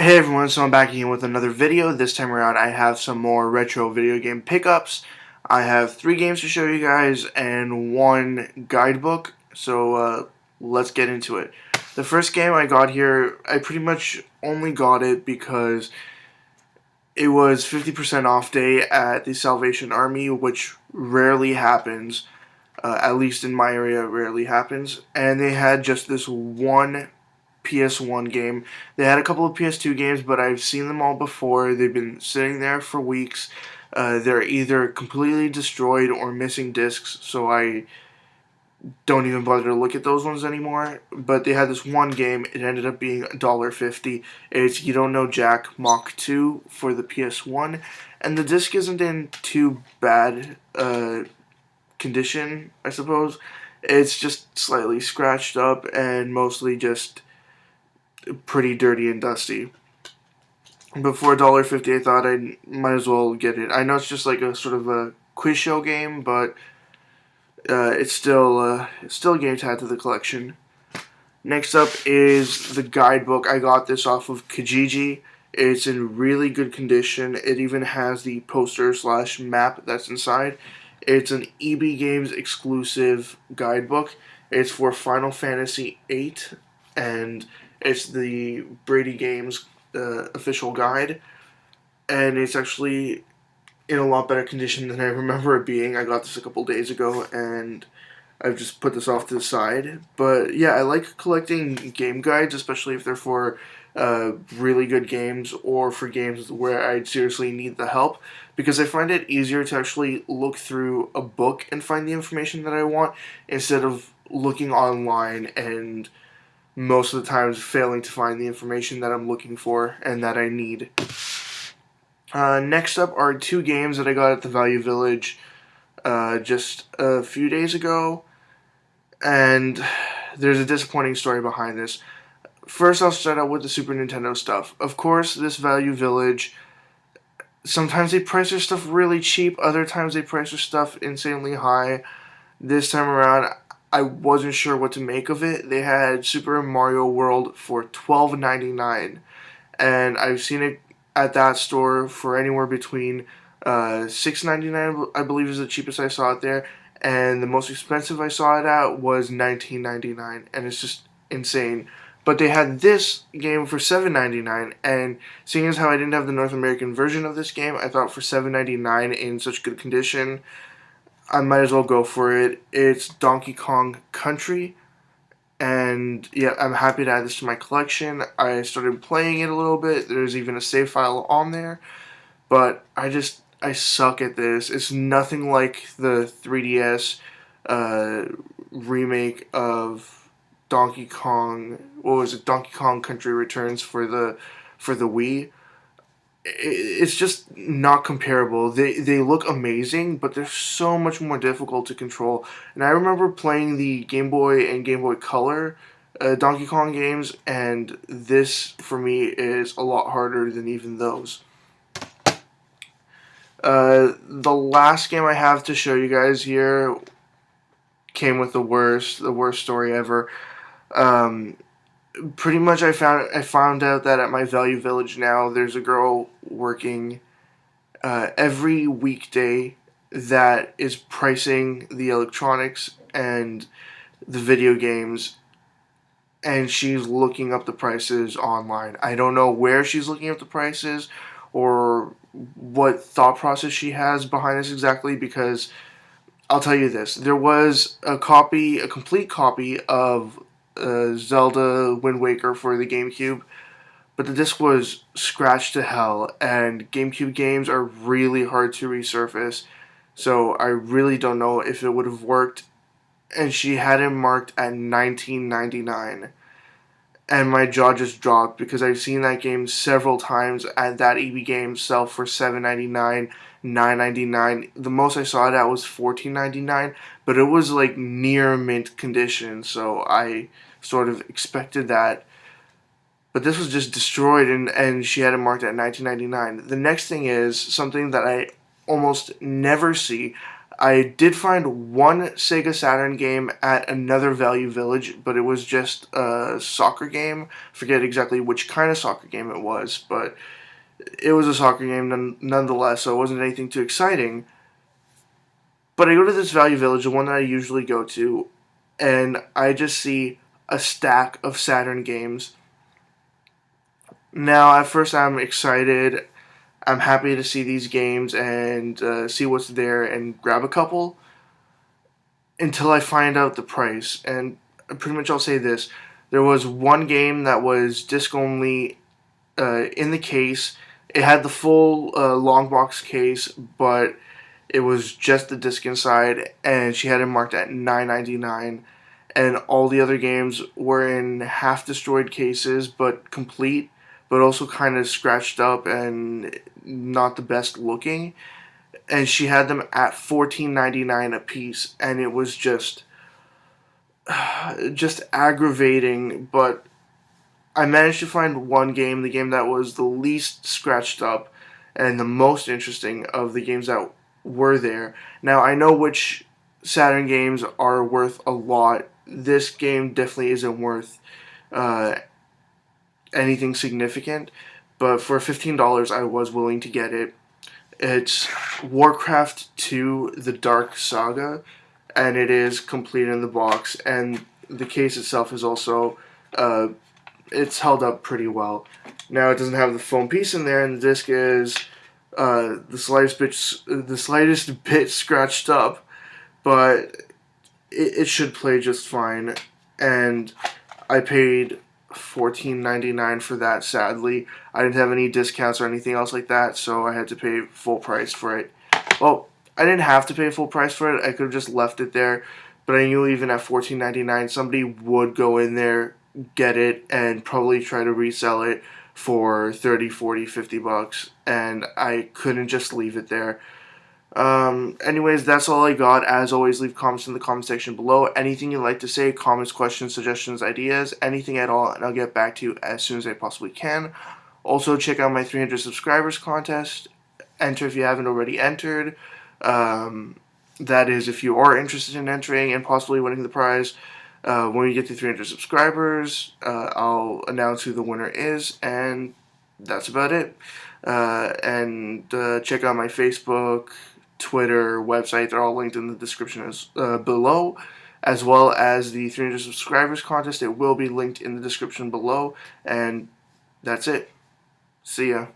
Hey everyone, so I'm back again with another video. This time around I have some more retro video game pickups. I have 3 games to show you guys and 1 guidebook, so let's get into it. The first game I got here, I pretty much only got it because it was 50% off day at the Salvation Army, which rarely happens. At least in my area, it rarely happens. And they had just this one PS1 game. They had a couple of PS2 games, but I've seen them all before. They've been sitting there for weeks. They're either completely destroyed or missing discs, so I don't even bother to look at those ones anymore. But they had this one game. It ended up being $1.50. It's You Don't Know Jack Mach 2 for the PS1, and the disc isn't in too bad condition, I suppose. It's just slightly scratched up and mostly just pretty dirty and dusty. But for $1.50, I thought I might as well get it. I know it's just like a sort of a quiz show game, but it's still a game to add to the collection. Next up is the guidebook. I got this off of Kijiji. It's in really good condition. It even has the poster / map that's inside. It's an EB Games exclusive guidebook. It's for Final Fantasy VIII, and it's the Brady Games official guide. And it's actually in a lot better condition than I remember it being. I got this a couple days ago, and I've just put this off to the side. But yeah, I like collecting game guides, especially if they're for really good games or for games where I seriously need the help, because I find it easier to actually look through a book and find the information that I want instead of looking online and most of the times failing to find the information that I'm looking for and that I need. Next up are 2 games that I got at the Value Village just a few days ago, and there's a disappointing story behind this. First, I'll start out with the Super Nintendo stuff. Of course, this Value Village, sometimes they price their stuff really cheap, other times they price their stuff insanely high. This time around, I wasn't sure what to make of it. They had Super Mario World for $12.99, and I've seen it at that store for anywhere between $6.99, I believe is the cheapest I saw it there, and the most expensive I saw it at was $19.99, and it's just insane. But they had this game for $7.99, and seeing as how I didn't have the North American version of this game, I thought for $7.99 in such good condition, I might as well go for it. It's Donkey Kong Country, and yeah, I'm happy to add this to my collection. I started playing it a little bit. There's even a save file on there, but I suck at this. It's nothing like the 3DS remake of Donkey Kong. What was it? Donkey Kong Country Returns for the Wii. It's just not comparable. They look amazing, but they're so much more difficult to control. And I remember playing the Game Boy and Game Boy Color Donkey Kong games, and this for me is a lot harder than even those. The last game I have to show you guys here came with the worst story ever. Pretty much I found out that at my Value Village now there's a girl working every weekday that is pricing the electronics and the video games, and she's looking up the prices online. I don't know where she's looking up the prices or what thought process she has behind this exactly, because I'll tell you this. There was a complete copy of Zelda Wind Waker for the GameCube, but the disc was scratched to hell, and GameCube games are really hard to resurface, so I really don't know if it would have worked. And she had it marked at $19.99, and my jaw just dropped because I've seen that game several times at that EB Games sell for $7.99, $9.99. The most I saw it at was $14.99, but it was like near mint condition, so I sort of expected that. But this was just destroyed, and she had it marked at $19.99. The next thing is something that I almost never see. I did find one Sega Saturn game at another Value Village, but it was just a soccer game. Forget exactly which kind of soccer game it was, but it was a soccer game nonetheless, so it wasn't anything too exciting. But I go to this Value Village, the one that I usually go to, and I just see a stack of Saturn games. Now, at first, I'm excited. I'm happy to see these games and see what's there and grab a couple until I find out the price. And pretty much I'll say this. There was one game that was disc only in the case. It had the full long box case, but it was just the disc inside, and she had it marked at $9.99. And all the other games were in half destroyed cases, but complete, but also kind of scratched up and not the best looking. And she had them at $14.99 a piece, and it was just aggravating. But I managed to find one game, the game that was the least scratched up and the most interesting of the games that were there. Now, I know which Saturn games are worth a lot. This game definitely isn't worth uh, anything significant, but for $15, I was willing to get it. It's Warcraft 2: The Dark Saga, and it is complete in the box, and the case itself is also uh, it's held up pretty well. Now, it doesn't have the foam piece in there, and the disc is the slightest bit scratched up, but it should play just fine. And I paid $14.99 for that. Sadly, I didn't have any discounts or anything else like that, so I had to pay full price for it. Well, I didn't have to pay full price for it. I could have just left it there, but I knew even at $14.99, somebody would go in there, get it, and probably try to resell it for 30, 40, 50 bucks, and I couldn't just leave it there. Anyways, that's all I got. As always, leave comments in the comment section below. Anything you'd like to say, comments, questions, suggestions, ideas, anything at all, and I'll get back to you as soon as I possibly can. Also, check out my 300 subscribers contest. Enter if you haven't already entered. That is, if you are interested in entering and possibly winning the prize. When we get to 300 subscribers, I'll announce who the winner is, and that's about it. And check out my Facebook, Twitter, website. They're all linked in the description below, as well as the 300 subscribers contest. It will be linked in the description below, and that's it. See ya.